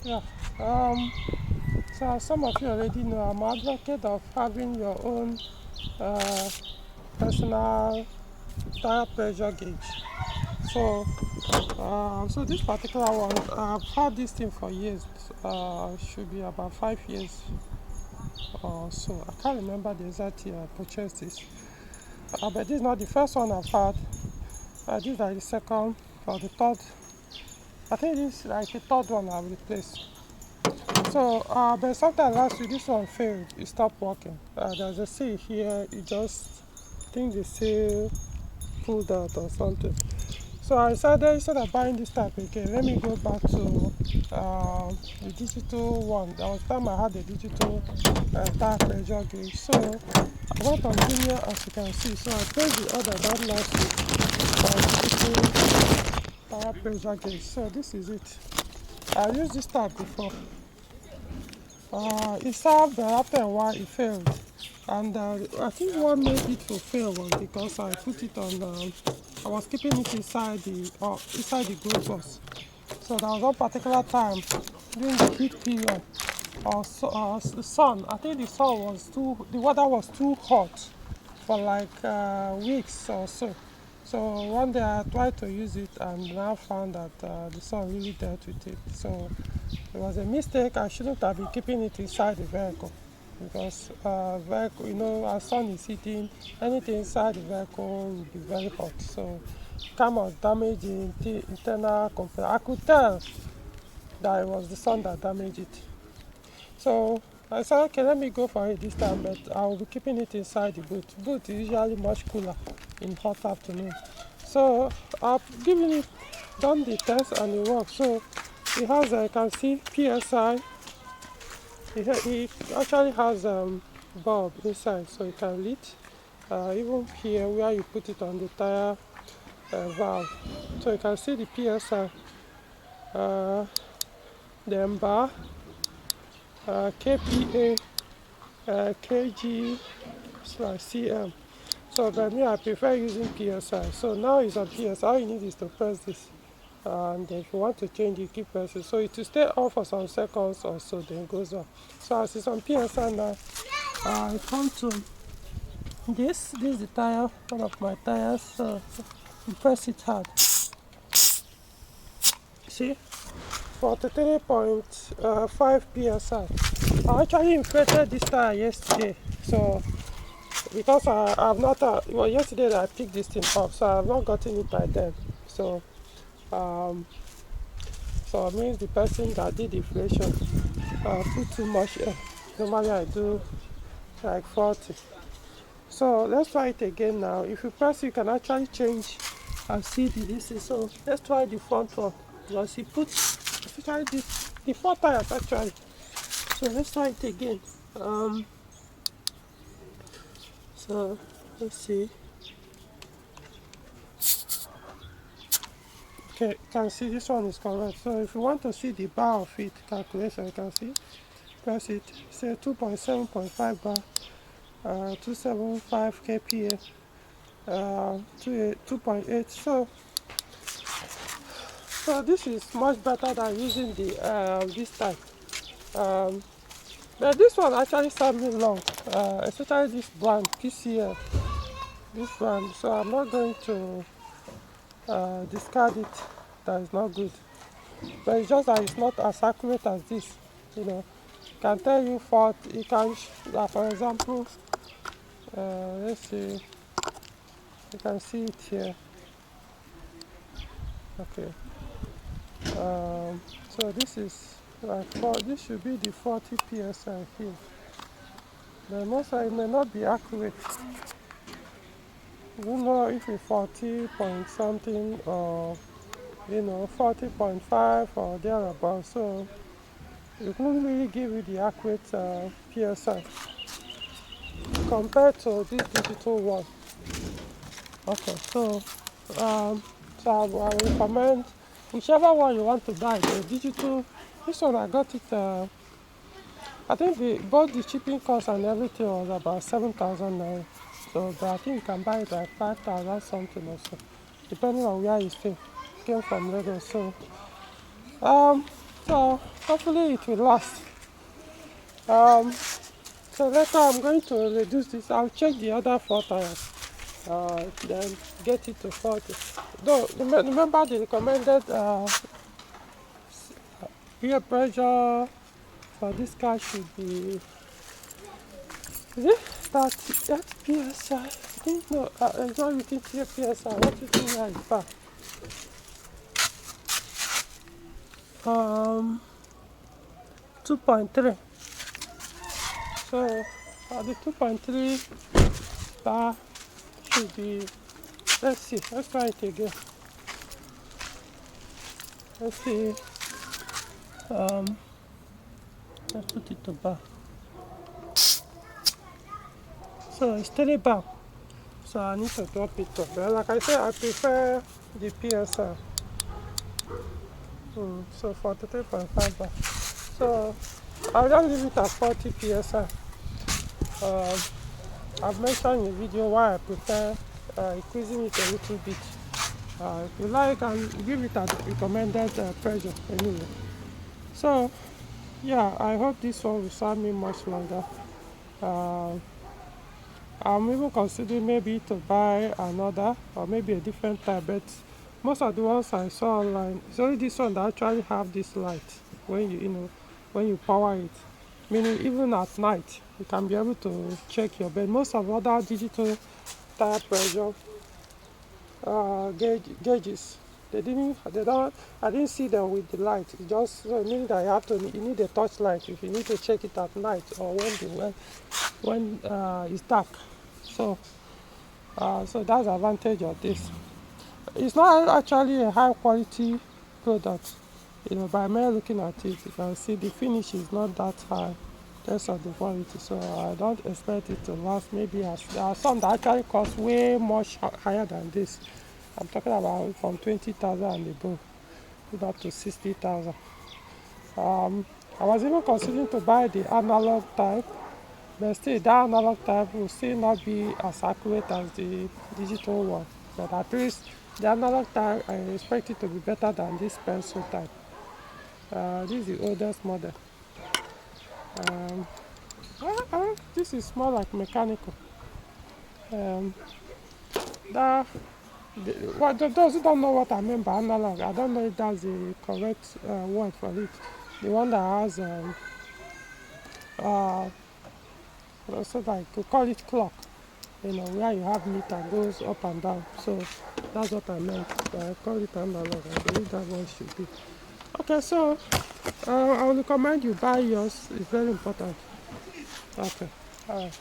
Yeah. Um, so as some of you already know, I'm an advocate of having your own uh, personal tire pressure gauge. So, so this particular one, I've had this thing for years. Should be about 5 years or so. I can't remember the exact year I purchased this. But this is not the first one I've had. This is like the second or the third. I think this is like the third one I've replaced. So, but sometime last week this one failed. It stopped working. There's a seal here. It just, I think the seal pulled out or something. So I decided instead of buying this type again, let me go back to the digital one. There was time I had the digital tire pressure gauge. So I went on Junior, as you can see. So I placed the order that last week for digital tire pressure gauge. So this is it. I used this type before. It served, but after a while it failed. And I think what made it to fail was because I put it on, I was keeping it inside the glove box. So there was one particular time during the heat period, the sun, I think the weather was too hot for like weeks or so. So one day I tried to use it and now found that the sun really dealt with it. So it was a mistake. I shouldn't have been keeping it inside the vehicle because vehicle, as sun is hitting, anything inside the vehicle will be very hot. So kind of damage the internal component. I could tell that it was the sun that damaged it. So I said, okay, let me go for it this time, but I will be keeping it inside the boot. Boot is usually much cooler in hot afternoon. So I've done the test and it works. So it has, you can see PSI. It actually has bulb inside, so it can lit. Even here where you put it on the tire valve, so you can see the PSI, the bar, KPA, kg/cm. So by me, I prefer using PSI. So now it's on PSI. All you need is to press this, and if you want to change it, keep pressing. So it will stay on for some seconds or so, then it goes off. So as it's on PSI now, I come to this. This is the tire, one of my tires. So you press it hard. See, 43.5 psi. I actually inflated this tire yesterday. So because I've not, yesterday I picked this thing up, so I've not gotten it by then. So, so it means the person that did the inflation put too much air. Normally I do like 40. So let's try it again now. If you press, you can actually change and see the distance. So let's try the front one. Because he puts, especially the four tires actually. So let's try it again. So let's see. Okay, you can see this one is correct. So if you want to see the bar of it calculation, you can see. Press it. Say 2.7.5 bar, 275 kPa, 2.8. So this is much better than using the this type. But this one actually served me long, especially this brand PCL. This brand. So I'm not going to discard it. That is not good. But it's just that it's not as accurate as this. It can tell you fault. It can, for example, let's see. You can see it here. Okay. So this is like this should be the 40 psi here. But most it may not be accurate. You don't know if it's 40 point something or 40.5 or thereabout. So it won't really give you the accurate psi compared to this digital one. Okay, so I will recommend whichever one you want to buy. The digital, this one I got it. I think both the shipping cost and everything was about 7,000 naira. So, but I think you can buy it like 5,000 something or so, depending on where you stay. Came from Lagos, so Hopefully it will last. Um, so later I'm going to reduce this. I'll check the other 4 tires. Then get it to 40. Though remember the recommended air pressure for this car should be, is it 30 psi? I think no, it's not within 3 psi. What is in here is bad. 2.3. So the 2.3 bar should be, let's see, let's try it again. Let's see, let's put it to bar. So it's 3 bar. So I need to drop it up. But like I said, I prefer the PSI. So 43.5 bar. So I'll just leave it at 40 PSI. I've mentioned in the video why I prefer increasing it a little bit. If you like, I can give it at recommended pressure anyway. So yeah, I hope this one will serve me much longer. I'm even considering maybe to buy another or maybe a different type, but most of the ones I saw online, it's only this one that actually have this light when when you power it. Meaning even at night you can be able to check your bed. Most of other digital tire pressure gauges, I didn't see them with the light. It just meaning that you need a torch light if you need to check it at night or when it's dark. So so that's the advantage of this. It's not actually a high quality product, by mere looking at it. You can see the finish is not that high terms of the quality, so I don't expect it to last. Maybe there are some that actually cost way much higher than this. I'm talking about from 20,000 and above, up to 60,000. I was even considering to buy the analog type, but still that analog type will still not be as accurate as the digital one. But at least the analog type, I expect it to be better than this pencil type. This is the oldest model. This is more like mechanical. That those who don't know what I mean by analog, I don't know if that's the correct word for it. The one that has so like you call it clock, where you have meter goes up and down. So that's what I meant. I call it analog. I believe that one should be. Okay, so I will recommend you buy yours. It's very important. Okay. All right.